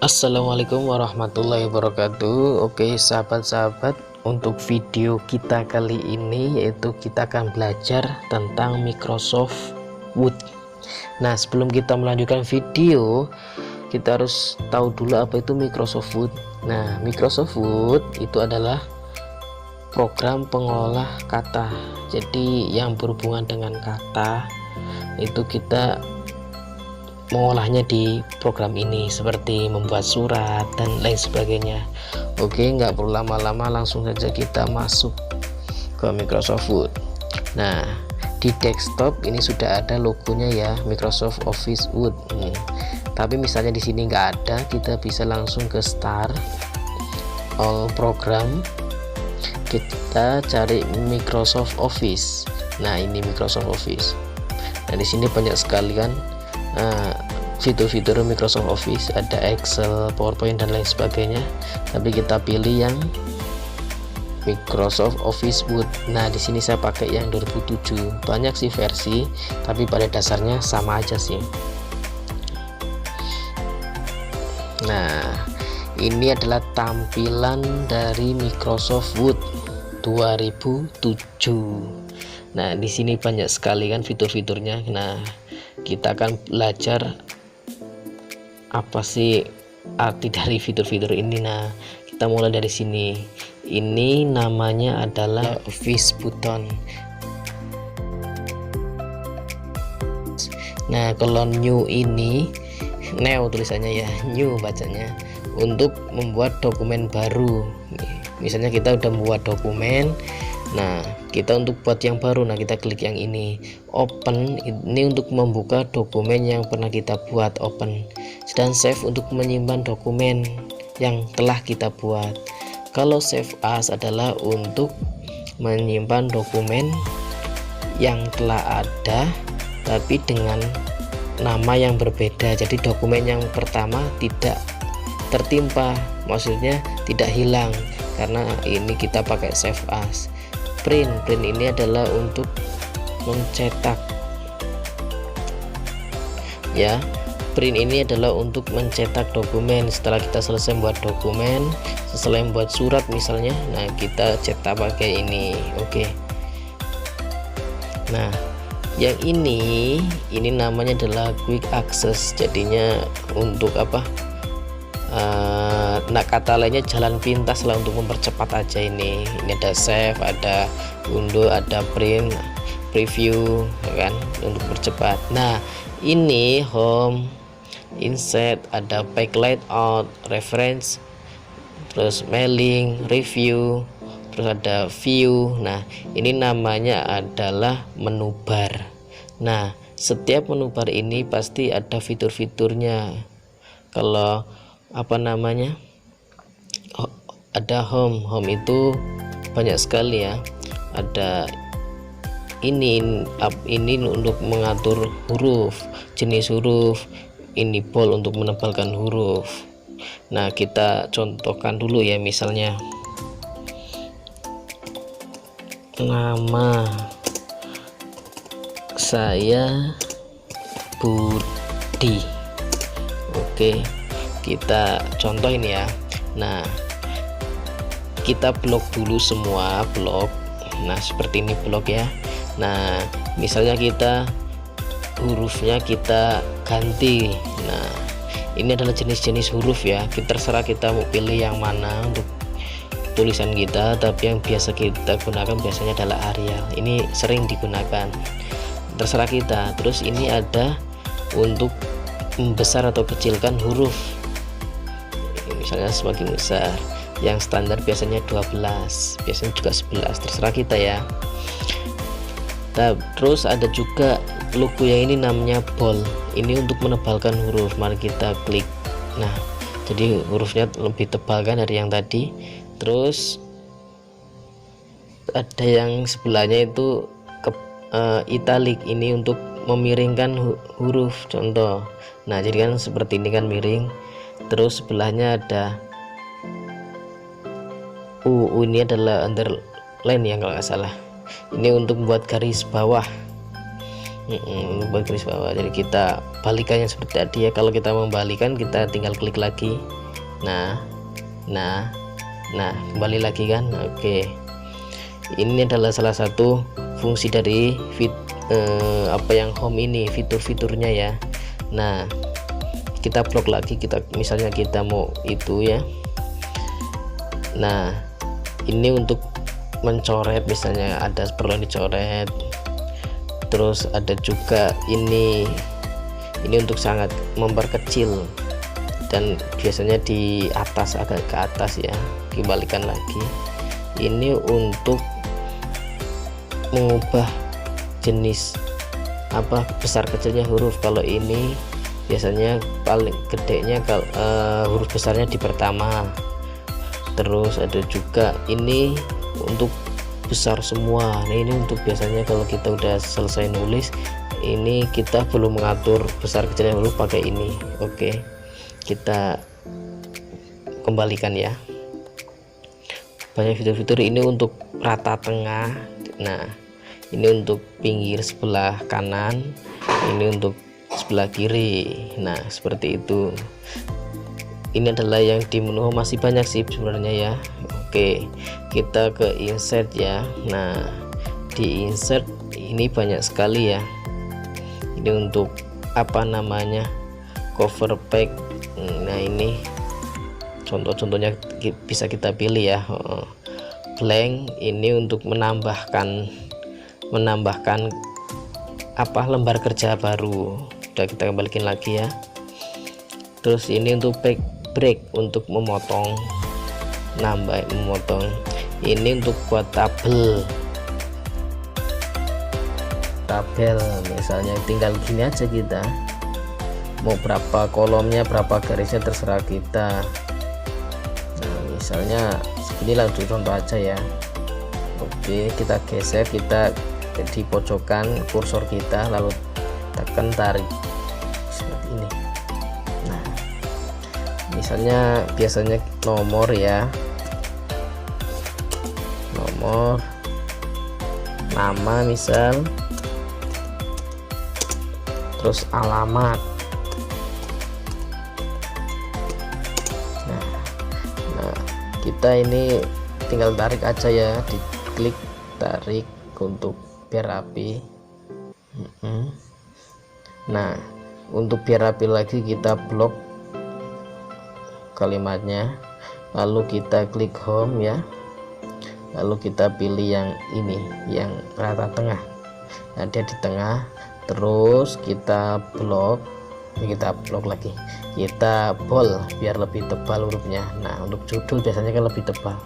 Assalamualaikum warahmatullahi wabarakatuh. Oke sahabat-sahabat, untuk video kita kali ini yaitu kita akan belajar tentang Microsoft Word. Nah, sebelum kita melanjutkan video, kita harus tahu dulu apa itu Microsoft Word. Nah, Microsoft Word itu adalah program pengolah kata. Jadi yang berhubungan dengan kata itu kita mengolahnya di program ini, seperti membuat surat dan lain sebagainya. Oke, nggak perlu lama-lama, langsung saja kita masuk ke Microsoft Word. Nah, di desktop ini sudah ada logonya ya, Microsoft Office Word. Tapi misalnya di sini nggak ada, kita bisa langsung ke Start, All Program, kita cari Microsoft Office. Nah, ini Microsoft Office. Nah, di sini banyak sekali kan fitur-fitur Microsoft Office, ada Excel, PowerPoint dan lain sebagainya. Tapi kita pilih yang Microsoft Office Word. Nah, di sini saya pakai yang 2007. Banyak sih versi, tapi pada dasarnya sama aja sih. Nah, ini adalah tampilan dari Microsoft Word 2007. Nah, di sini banyak sekali kan fitur-fiturnya. Nah, kita akan belajar apa sih arti dari fitur-fitur ini. Nah, kita mulai dari sini. Ini namanya adalah Office button. Nah, kalau new ini, new tulisannya ya, new bacanya, untuk membuat dokumen baru. Misalnya kita udah membuat dokumen, nah kita untuk buat yang baru, nah kita klik yang ini. Open ini untuk membuka dokumen yang pernah kita buat, open. Dan save untuk menyimpan dokumen yang telah kita buat. Kalau save as adalah untuk menyimpan dokumen yang telah ada tapi dengan nama yang berbeda. Jadi dokumen yang pertama tidak tertimpa, maksudnya tidak hilang, karena ini kita pakai save as. Print ini adalah untuk mencetak ya. Print ini adalah untuk mencetak dokumen. Setelah kita selesai membuat dokumen, setelah membuat surat misalnya, nah kita cetak pakai ini. Oke. Nah, yang ini namanya adalah quick access. Jadinya untuk apa? Nah, kata lainnya jalan pintas lah, untuk mempercepat aja ini. Ini ada save, ada undo, ada print, preview kan, untuk percepat. Nah, ini home, insert, ada back layout, reference, terus mailing, review, terus ada view. Nah, ini namanya adalah menu bar. Nah, setiap menu bar ini pasti ada fitur-fiturnya. Kalau apa namanya, ada home itu banyak sekali ya. Ada ini untuk mengatur huruf, jenis huruf, ini bold untuk menebalkan huruf. Nah, kita contohkan dulu ya, misalnya nama saya Budi. Oke, kita contoh ini ya. Nah, kita blok dulu semua blok. Nah, seperti ini blok ya. Nah, misalnya kita hurufnya kita ganti. Nah, ini adalah jenis-jenis huruf ya. Terserah kita mau pilih yang mana untuk tulisan kita, tapi yang biasa kita gunakan biasanya adalah Arial. Ini sering digunakan, terserah kita. Terus ini ada untuk membesar atau kecilkan huruf. Misalnya semakin besar, yang standar biasanya 12, biasanya juga 11, terserah kita ya. Nah, terus ada juga logo yang ini namanya bold. Ini untuk menebalkan huruf. Mari kita klik. Nah, jadi hurufnya lebih tebal kan dari yang tadi. Terus ada yang sebelahnya itu italic, ini untuk memiringkan huruf, contoh. Nah, jadi kan seperti ini kan miring. Terus sebelahnya ada ini adalah underline ya kalau nggak salah. Ini untuk membuat garis bawah. garis bawah. Jadi kita balikannya seperti tadi ya. Kalau kita membalikan, kita tinggal klik lagi. Nah kembali lagi kan. Oke, ini adalah salah satu fungsi dari apa yang home ini, fitur-fiturnya ya. Nah, kita blok lagi, misalnya kita mau itu ya. Nah, ini untuk mencoret, misalnya ada perlu dicoret. Terus ada juga ini untuk sangat memperkecil, dan biasanya di atas, agak ke atas ya. Kembalikan lagi, ini untuk mengubah jenis apa besar kecilnya huruf. Kalau ini biasanya paling gedenya huruf besarnya di pertama. Terus ada juga ini untuk besar semua. Nah, ini untuk biasanya kalau kita udah selesai nulis, ini kita belum mengatur besar kecilnya huruf pakai ini. Oke, kita kembalikan ya. Banyak fitur-fitur ini untuk rata tengah. Nah, ini untuk pinggir sebelah kanan, ini untuk sebelah kiri. Nah, seperti itu. Ini adalah yang di menu, masih banyak sih sebenarnya ya. Oke, kita ke insert ya. Nah, di insert ini banyak sekali ya. Ini untuk apa namanya, cover pack. Nah, ini contoh-contohnya bisa kita pilih ya. Blank ini untuk menambahkan apa, lembar kerja baru. Udah, kita kembalikan lagi ya. Terus ini untuk break untuk memotong, memotong. Ini untuk buat tabel misalnya tinggal gini aja, kita mau berapa kolomnya, berapa garisnya, terserah kita. Nah, misalnya seginilah untuk contoh aja ya. Oke, kita geser, kita di pojokan kursor kita, lalu tekan tarik seperti ini. Nah, misalnya biasanya nomor ya, nomor, nama misal, terus alamat. Nah, kita ini tinggal tarik aja ya, diklik tarik untuk biar rapi. Nah, untuk biar rapi lagi, kita blok kalimatnya, lalu kita klik home ya, lalu kita pilih yang ini, yang rata tengah. Nah, dia di tengah. Terus kita blok lagi, kita bold biar lebih tebal hurufnya. Nah, untuk judul biasanya kan lebih tebal.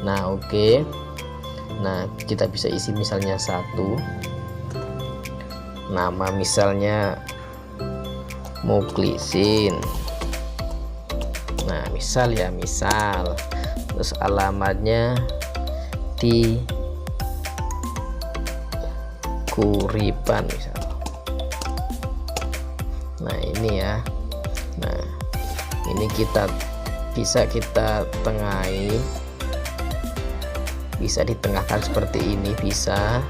Nah, oke. Nah, kita bisa isi misalnya satu nama, misalnya Muklisin. Nah, misal ya, terus alamatnya di Kuripan misal. Nah, ini ya. Nah, ini bisa kita tengahi, bisa ditengahkan seperti ini, bisa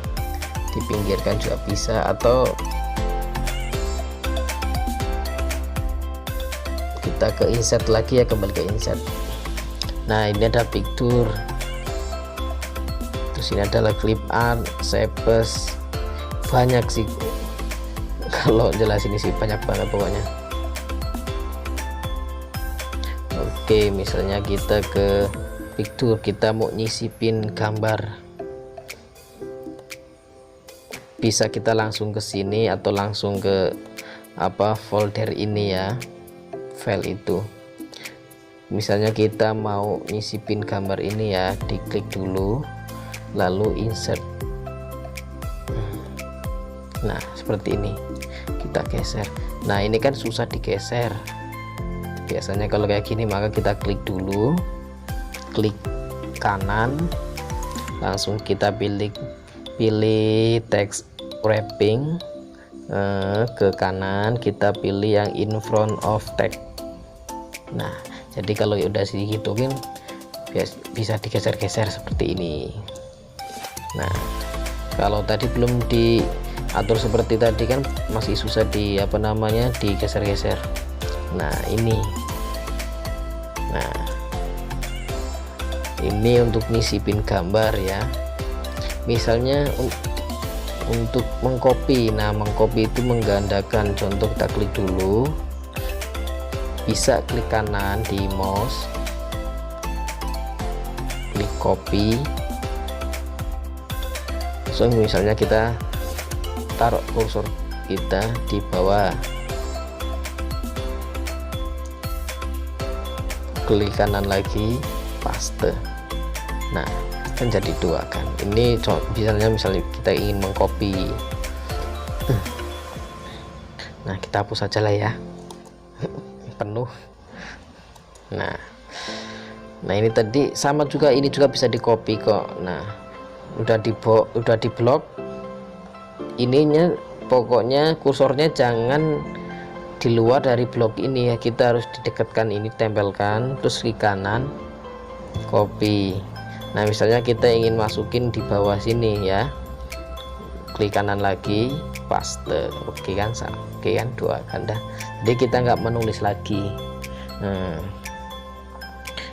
dipinggirkan juga bisa, atau kita ke insert lagi ya, kembali ke insert. Nah, ini ada picture, terus ini adalah clip art, shapes, banyak sih. Kalau jelas ini sih banyak banget pokoknya. Oke, misalnya kita ke picture, kita mau nyisipin gambar, bisa kita langsung ke sini atau langsung ke apa, folder ini ya, file itu. Misalnya kita mau nyisipin gambar ini ya, diklik dulu lalu insert. Nah, seperti ini, kita geser. Nah, ini kan susah digeser biasanya kalau kayak gini, maka kita klik dulu, klik kanan, langsung kita pilih text wrapping, ke kanan kita pilih yang in front of text. Nah, jadi kalau udah digituin bisa digeser-geser seperti ini. Nah, kalau tadi belum atur seperti tadi kan masih susah di digeser-geser. Nah ini, ini untuk nisipin gambar ya. Misalnya untuk mengcopy, mengcopy itu menggandakan. Contoh kita klik dulu, bisa klik kanan di mouse, klik copy. So misalnya kita taruh kursor kita di bawah, klik kanan lagi, paste. Nah kan jadi dua kan. Ini misalnya kita ingin mengcopy, nah kita hapus saja lah ya, penuh. Nah ini tadi sama juga, ini juga bisa di copy kok. Nah udah di blok ininya, pokoknya kursornya jangan di luar dari blok ini ya, kita harus didekatkan ini, tempelkan, terus klik kanan, copy. Nah misalnya kita ingin masukin di bawah sini ya, klik kanan lagi, paste. Oke kan, oke kan, dua kan dah. Jadi kita nggak menulis lagi.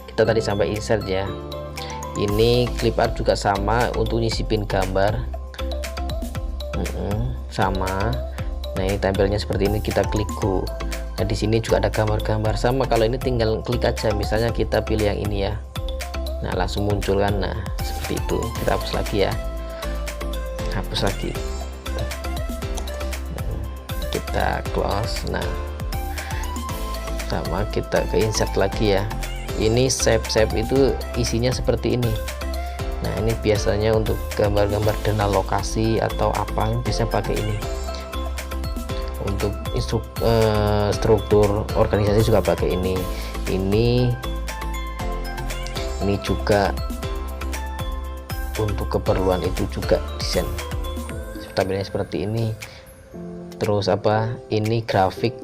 Kita tadi sampai insert ya. Ini clip art juga sama untuk nyisipin gambar, sama. Nah ini tampilnya seperti ini, kita klik go. Nah di sini juga ada gambar-gambar sama. Kalau ini tinggal klik aja, misalnya kita pilih yang ini ya, nah langsung muncul kan. Nah seperti itu. Kita hapus lagi ya, hapus lagi, kita close. Nah sama, kita ke insert lagi ya. Ini save itu isinya seperti ini. Nah ini biasanya untuk gambar-gambar dana lokasi atau apa bisa pakai ini. Untuk struktur organisasi juga pakai ini. Ini juga untuk keperluan itu juga desain tampilnya seperti ini. Terus ini grafik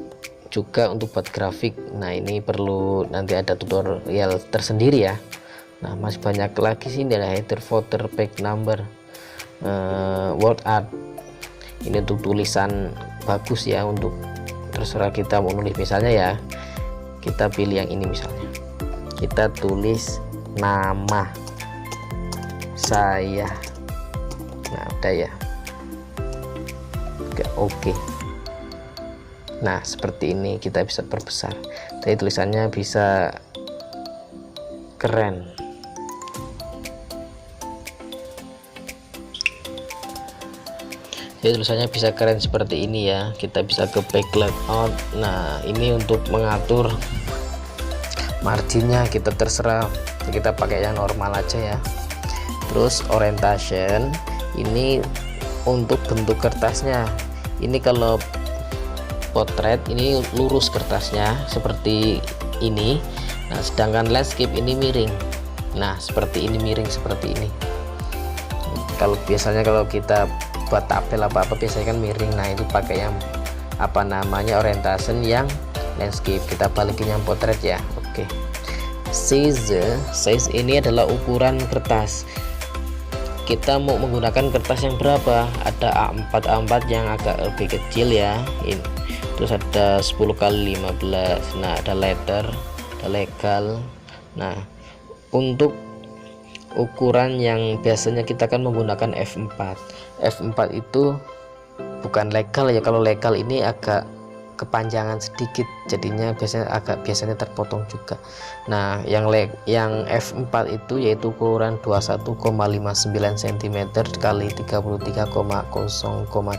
juga untuk buat grafik. Nah ini perlu nanti ada tutorial tersendiri ya. Nah masih banyak lagi sih, ada header, footer, page number, word art. Ini untuk tulisan bagus ya, untuk terserah kita mau nulis. Misalnya ya, kita pilih yang ini, misalnya kita tulis nama saya. Nah udah ya, oke. Nah seperti ini kita bisa perbesar, jadi tulisannya bisa keren. Jadi tulisannya bisa keren seperti ini ya. Kita bisa ke back layout. Nah ini untuk mengatur marginnya kita terserah, kita pakai yang normal aja ya. Terus orientation, ini untuk bentuk kertasnya. Ini kalau potret ini lurus kertasnya seperti ini. Nah sedangkan landscape ini miring. Nah seperti ini, miring seperti ini. Kalau biasanya kalau kita buat tabel apa biasanya kan miring. Nah itu pakai yang orientation yang landscape. Kita balikin yang potret ya. Oke. Size ini adalah ukuran kertas. Kita mau menggunakan kertas yang berapa? Ada A4 yang agak lebih kecil ya. Ini. Terus ada 10 kali 15. Nah ada letter, ada legal. Nah untuk ukuran yang biasanya kita kan menggunakan F4 itu bukan legal ya. Kalau legal ini agak kepanjangan sedikit, jadinya biasanya terpotong juga. Nah yang F4 itu yaitu ukuran 21,59 cm kali 33,0,2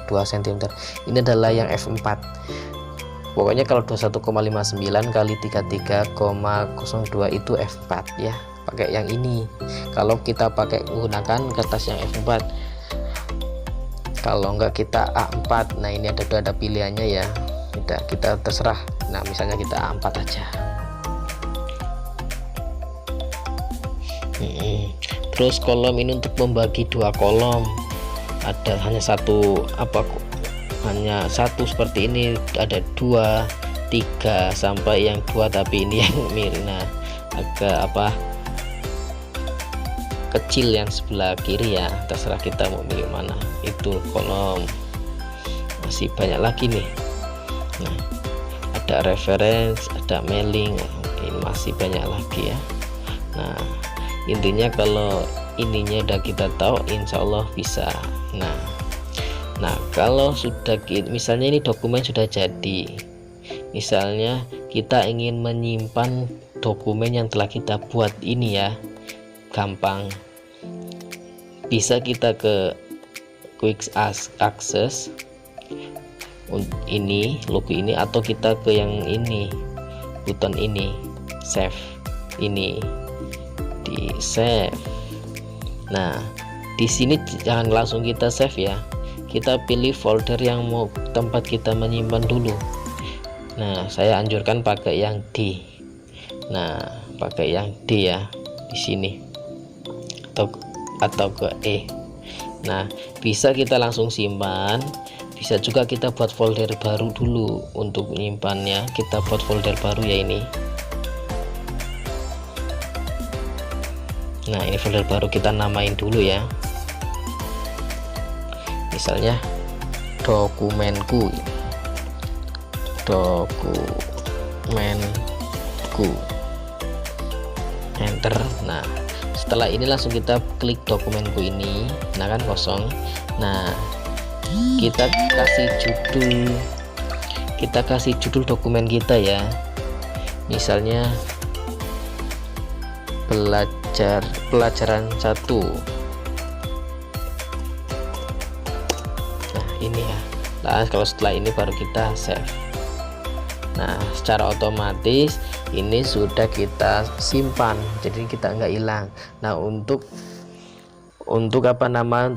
cm. Ini adalah yang F4. Pokoknya kalau 21,59 kali 33,02 itu F4 ya, pakai yang ini. Kalau kita pakai menggunakan kertas yang F4, kalau enggak kita A4. Nah ini ada pilihannya ya, kita terserah. Nah misalnya kita A4 aja. Terus kolom ini untuk membagi dua kolom, ada hanya satu seperti ini, ada 2, 3 sampai yang 2, tapi ini yang miring. Nah agak kecil yang sebelah kiri ya, terserah kita mau milih mana. Itu kolom. masih banyak lagi nih. Nah, ada reference, ada mailing, ini masih banyak lagi ya. Nah, intinya kalau ininya udah kita tahu, insya Allah bisa. Nah kalau sudah, misalnya ini dokumen sudah jadi, misalnya kita ingin menyimpan dokumen yang telah kita buat ini ya, gampang, bisa kita ke quick access ini, logo ini, atau kita ke yang ini, button ini, save, ini di save. Nah di sini jangan langsung kita save ya, kita pilih folder yang mau tempat kita menyimpan dulu. Nah saya anjurkan pakai yang D. Nah pakai yang D ya di sini, atau ke E. Nah bisa kita langsung simpan, bisa juga kita buat folder baru dulu untuk menyimpannya. Kita buat folder baru ya ini. Nah ini folder baru, kita namain dulu ya, misalnya dokumenku, enter. Nah setelah ini langsung kita klik dokumenku ini, nah kan kosong. Nah kita kasih judul dokumen kita ya, misalnya pelajaran 1. Nah ini ya. Nah kalau setelah ini baru kita save. Nah secara otomatis ini sudah kita simpan, jadi kita nggak hilang. Nah untuk untuk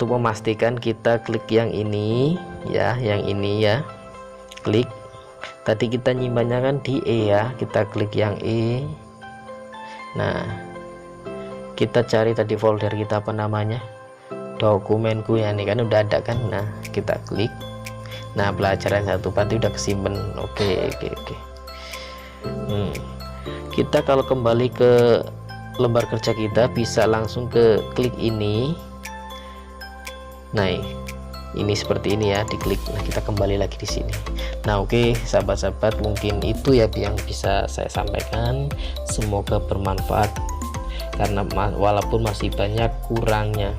memastikan, kita klik yang ini ya, yang ini ya, klik. Tadi kita nyimpannya kan di E ya, kita klik yang E. Nah kita cari tadi folder kita apa namanya, dokumenku ya, ini kan udah ada kan. Nah kita klik. Nah pelajaran 1 berarti udah kesimpan. Oke. Kita kalau kembali ke lembar kerja kita bisa langsung ke klik ini. Nah ini seperti ini ya, diklik. Nah kita kembali lagi di sini. Nah oke sahabat-sahabat, mungkin itu ya yang bisa saya sampaikan. Semoga bermanfaat, karena walaupun masih banyak kurangnya.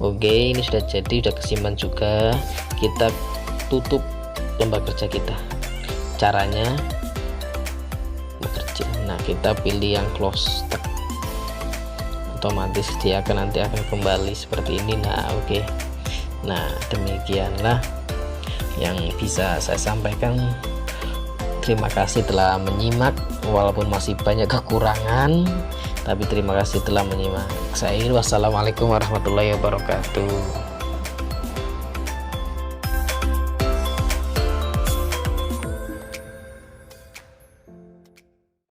Oke ini sudah jadi, sudah kesimpan juga. Kita tutup lembar kerja kita. Caranya bekerja, nah kita pilih yang close, otomatis dia nanti akan kembali seperti ini. Nah oke. Nah demikianlah yang bisa saya sampaikan. Terima kasih telah menyimak, walaupun masih banyak kekurangan, tapi terima kasih telah menyimak. Wassalamualaikum warahmatullahi wabarakatuh.